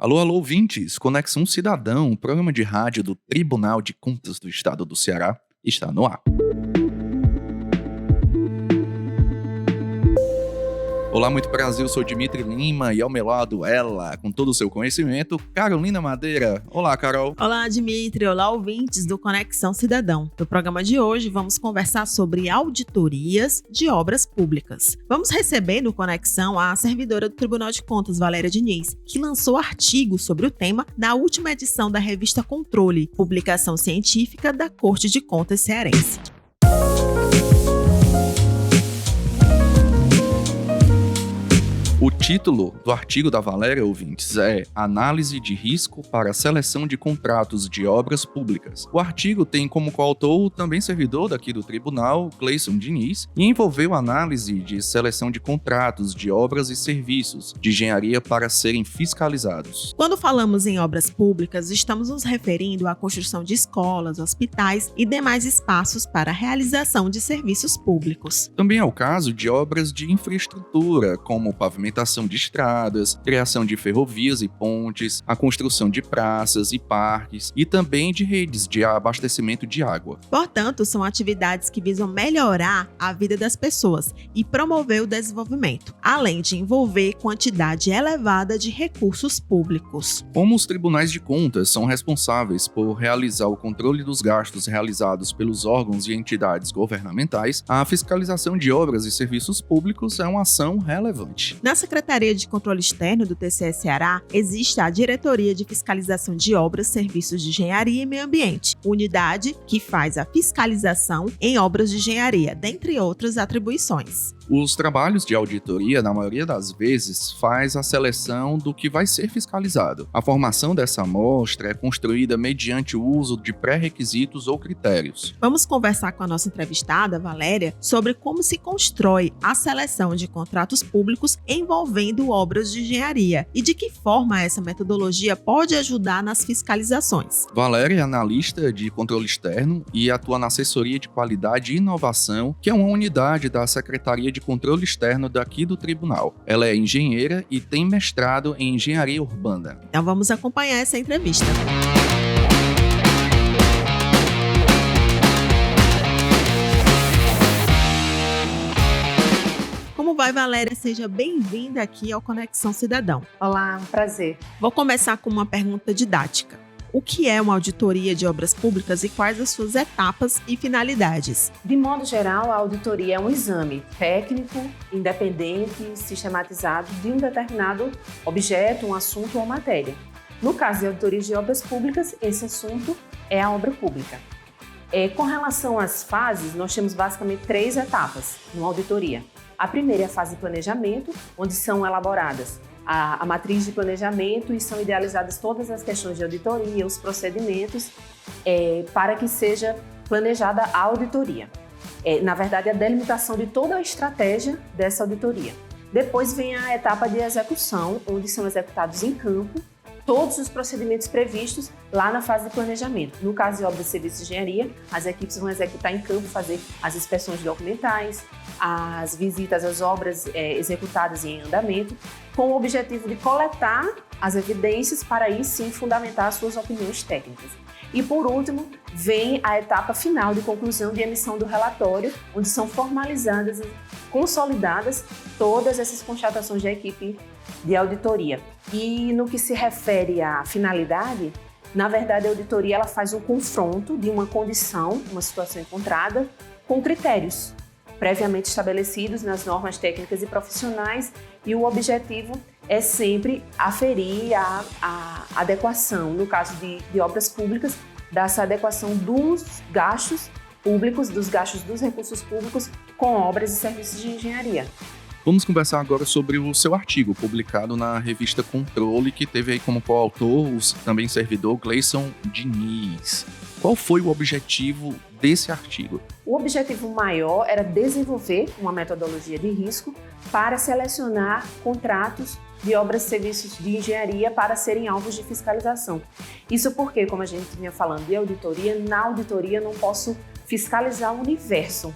Alô, alô, ouvintes! Conexão Cidadão, programa de rádio do Tribunal de Contas do Estado do Ceará, está no ar. Olá, muito Brasil, sou Dimitri Lima e ao meu lado ela, com todo o seu conhecimento, Carolina Madeira. Olá, Carol. Olá, Dimitri. Olá, ouvintes do Conexão Cidadão. No programa de hoje, vamos conversar sobre auditorias de obras públicas. Vamos receber no Conexão a servidora do Tribunal de Contas, Valéria Diniz, que lançou artigo sobre o tema na última edição da revista Controle, publicação científica da Corte de Contas Cearense. O título do artigo da Valéria, ouvintes, é Análise de Risco para a Seleção de Contratos de Obras Públicas. O artigo tem como coautor o também servidor daqui do tribunal, Cleison Diniz, e envolveu análise de seleção de contratos de obras e serviços de engenharia para serem fiscalizados. Quando falamos em obras públicas, estamos nos referindo à construção de escolas, hospitais e demais espaços para a realização de serviços públicos. Também é o caso de obras de infraestrutura, como pavimentação de estradas, criação de ferrovias e pontes, a construção de praças e parques e também de redes de abastecimento de água. Portanto, são atividades que visam melhorar a vida das pessoas e promover o desenvolvimento, além de envolver quantidade elevada de recursos públicos. Como os tribunais de contas são responsáveis por realizar o controle dos gastos realizados pelos órgãos e entidades governamentais, a fiscalização de obras e serviços públicos é uma ação relevante. Na Secretaria de Controle Externo do TCE Ceará, existe a Diretoria de Fiscalização de Obras, Serviços de Engenharia e Meio Ambiente, unidade que faz a fiscalização em obras de engenharia, dentre outras atribuições. Os trabalhos de auditoria, na maioria das vezes, faz a seleção do que vai ser fiscalizado. A formação dessa amostra é construída mediante o uso de pré-requisitos ou critérios. Vamos conversar com a nossa entrevistada, Valéria, sobre como se constrói a seleção de contratos públicos envolvendo obras de engenharia e de que forma essa metodologia pode ajudar nas fiscalizações. Valéria é analista de controle externo e atua na Assessoria de Qualidade e Inovação, que é uma unidade da Secretaria de Controle Externo daqui do Tribunal. Ela é engenheira e tem mestrado em Engenharia Urbana. Então vamos acompanhar essa entrevista. Como vai, Valéria? Seja bem-vinda aqui ao Conexão Cidadão. Olá, um prazer. Vou começar com uma pergunta didática. O que é uma auditoria de obras públicas e quais as suas etapas e finalidades? De modo geral, a auditoria é um exame técnico, independente, sistematizado de um determinado objeto, um assunto ou matéria. No caso de auditoria de obras públicas, esse assunto é a obra pública. Com relação às fases, nós temos basicamente 3 etapas numa auditoria. A primeira é a fase de planejamento, onde são elaboradas a matriz de planejamento e são idealizadas todas as questões de auditoria, os procedimentos, para que seja planejada a auditoria. Na verdade, a delimitação de toda a estratégia dessa auditoria. Depois vem a etapa de execução, onde são executados em campo todos os procedimentos previstos lá na fase de planejamento. No caso de obras de serviços de engenharia, as equipes vão executar em campo, fazer as inspeções documentais, as visitas às obras executadas e em andamento, com o objetivo de coletar as evidências para aí sim fundamentar as suas opiniões técnicas. E por último, vem a etapa final de conclusão de emissão do relatório, onde são formalizadas e consolidadas todas essas constatações da equipe de auditoria. E no que se refere à finalidade, na verdade a auditoria ela faz um confronto de uma condição, uma situação encontrada, com critérios previamente estabelecidos nas normas técnicas e profissionais, e o objetivo é sempre aferir a adequação, no caso de obras públicas, dessa adequação dos gastos públicos, dos gastos dos recursos públicos com obras e serviços de engenharia. Vamos conversar agora sobre o seu artigo, publicado na revista Controle, que teve aí como coautor o também servidor Cleison Diniz. Qual foi o objetivo desse artigo? O objetivo maior era desenvolver uma metodologia de risco para selecionar contratos de obras e serviços de engenharia para serem alvos de fiscalização. Isso porque, como a gente vinha falando de auditoria, na auditoria eu não posso fiscalizar o universo.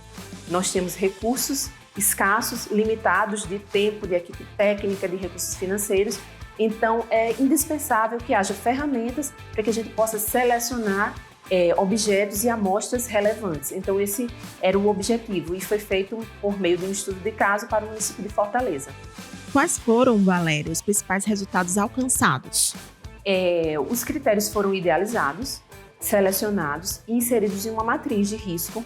Nós temos recursos escassos, limitados de tempo, de equipe técnica, de recursos financeiros, Então, é indispensável que haja ferramentas para que a gente possa selecionar objetos e amostras relevantes. Então, esse era o objetivo e foi feito por meio de um estudo de caso para o município de Fortaleza. Quais foram, Valéria, os principais resultados alcançados? Os critérios foram idealizados, selecionados e inseridos em uma matriz de risco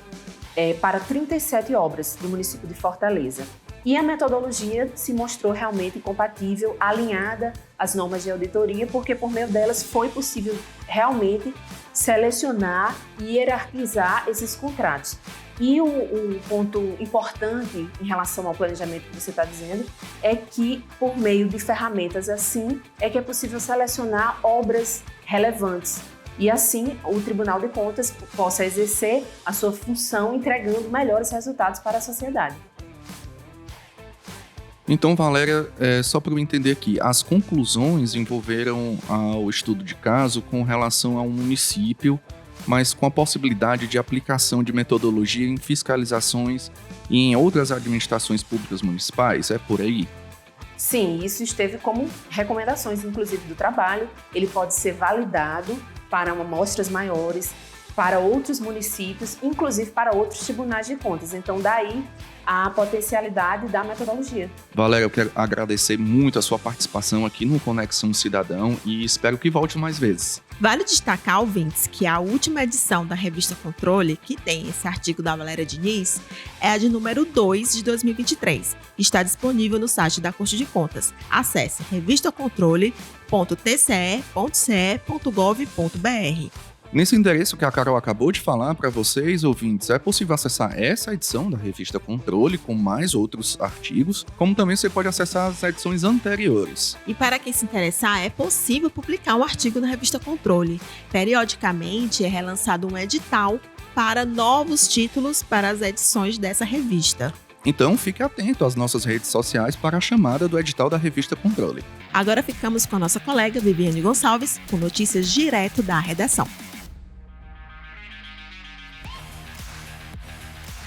para 37 obras do município de Fortaleza. E a metodologia se mostrou realmente compatível, alinhada às normas de auditoria, porque por meio delas foi possível realmente selecionar e hierarquizar esses contratos. E um ponto importante em relação ao planejamento que você está dizendo é que, por meio de ferramentas assim, é que é possível selecionar obras relevantes. E assim, o Tribunal de Contas possa exercer a sua função entregando melhores resultados para a sociedade. Então, Valéria, só para eu entender aqui, as conclusões envolveram o estudo de caso com relação a um município, mas com a possibilidade de aplicação de metodologia em fiscalizações e em outras administrações públicas municipais, é por aí? Sim, isso esteve como recomendações, inclusive, do trabalho. Ele pode ser validado para amostras maiores, para outros municípios, inclusive para outros tribunais de contas. Então, daí a potencialidade da metodologia. Valéria, eu quero agradecer muito a sua participação aqui no Conexão Cidadão e espero que volte mais vezes. Vale destacar, ouvintes, que a última edição da revista Controle, que tem esse artigo da Valéria Diniz, é a de número 2 de 2023. Está disponível no site da Corte de Contas. Acesse revistacontrole.tce.ce.gov.br. Nesse endereço que a Carol acabou de falar para vocês, ouvintes, é possível acessar essa edição da revista Controle com mais outros artigos, como também você pode acessar as edições anteriores. E para quem se interessar, é possível publicar um artigo na revista Controle. Periodicamente é relançado um edital para novos títulos para as edições dessa revista. Então fique atento às nossas redes sociais para a chamada do edital da revista Controle. Agora ficamos com a nossa colega Viviane Gonçalves com notícias direto da redação.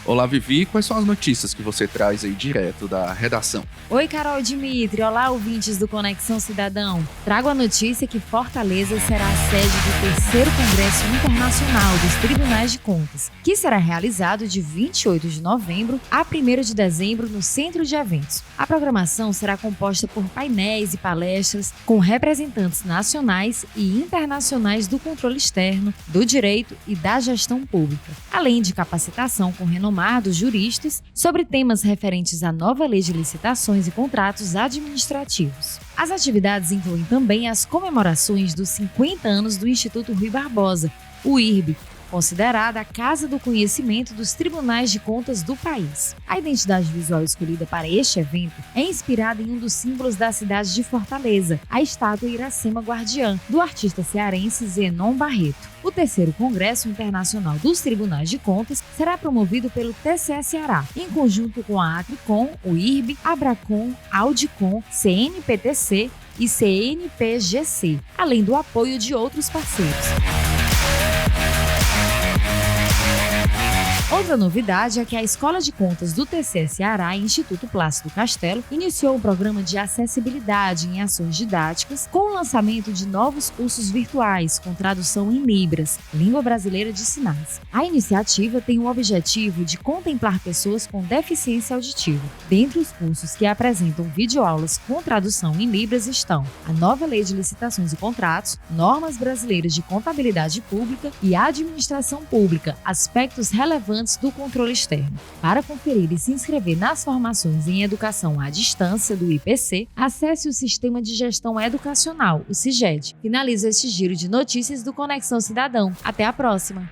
Olá, Vivi, quais são as notícias que você traz aí direto da redação? Oi, Carol Dimitri. Olá, ouvintes do Conexão Cidadão. Trago a notícia que Fortaleza será a sede do 3º Congresso Internacional dos Tribunais de Contas, que será realizado de 28 de novembro a 1º de dezembro no Centro de Eventos. A programação será composta por painéis e palestras com representantes nacionais e internacionais do controle externo, do direito e da gestão pública, além de capacitação com renomados juristas sobre temas referentes à nova lei de licitações e contratos administrativos. As atividades incluem também as comemorações dos 50 anos do Instituto Rui Barbosa, o IRB, considerada a Casa do Conhecimento dos Tribunais de Contas do país. A identidade visual escolhida para este evento é inspirada em um dos símbolos da cidade de Fortaleza, a estátua Iracema Guardiã, do artista cearense Zenon Barreto. O 3º Congresso Internacional dos Tribunais de Contas será promovido pelo TCE Ceará, em conjunto com a Atricom, o IRB, Abracom, Audicom, CNPTC e CNPGC, além do apoio de outros parceiros. Outra novidade é que a Escola de Contas do TCE Ceará e Instituto Plácido Castelo iniciou um programa de acessibilidade em ações didáticas com o lançamento de novos cursos virtuais com tradução em Libras, língua brasileira de sinais. A iniciativa tem o objetivo de contemplar pessoas com deficiência auditiva. Dentre os cursos que apresentam videoaulas com tradução em Libras estão a nova Lei de Licitações e Contratos, normas brasileiras de contabilidade pública e administração pública, aspectos relevantes do controle externo. Para conferir e se inscrever nas formações em educação à distância do IPC, acesse o Sistema de Gestão Educacional, o SIGED. Finaliza este giro de notícias do Conexão Cidadão. Até a próxima!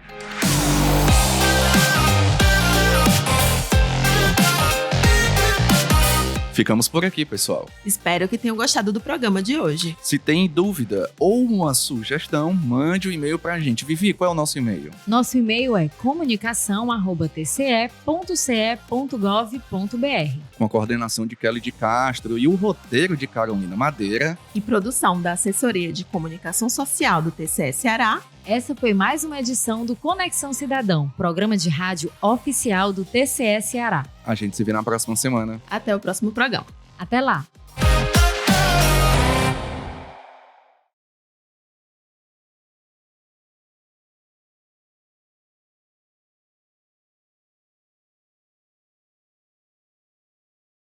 Ficamos por aqui, pessoal. Espero que tenham gostado do programa de hoje. Se tem dúvida ou uma sugestão, mande um e-mail pra gente. Vivi, qual é o nosso e-mail? Nosso e-mail é comunicação@tce.gov.br. Com a coordenação de Kelly de Castro e o roteiro de Carolina Madeira. E produção da Assessoria de Comunicação Social do TCE Ceará. Essa foi mais uma edição do Conexão Cidadão, programa de rádio oficial do TCE Ceará. A gente se vê na próxima semana. Até o próximo programa. Até lá!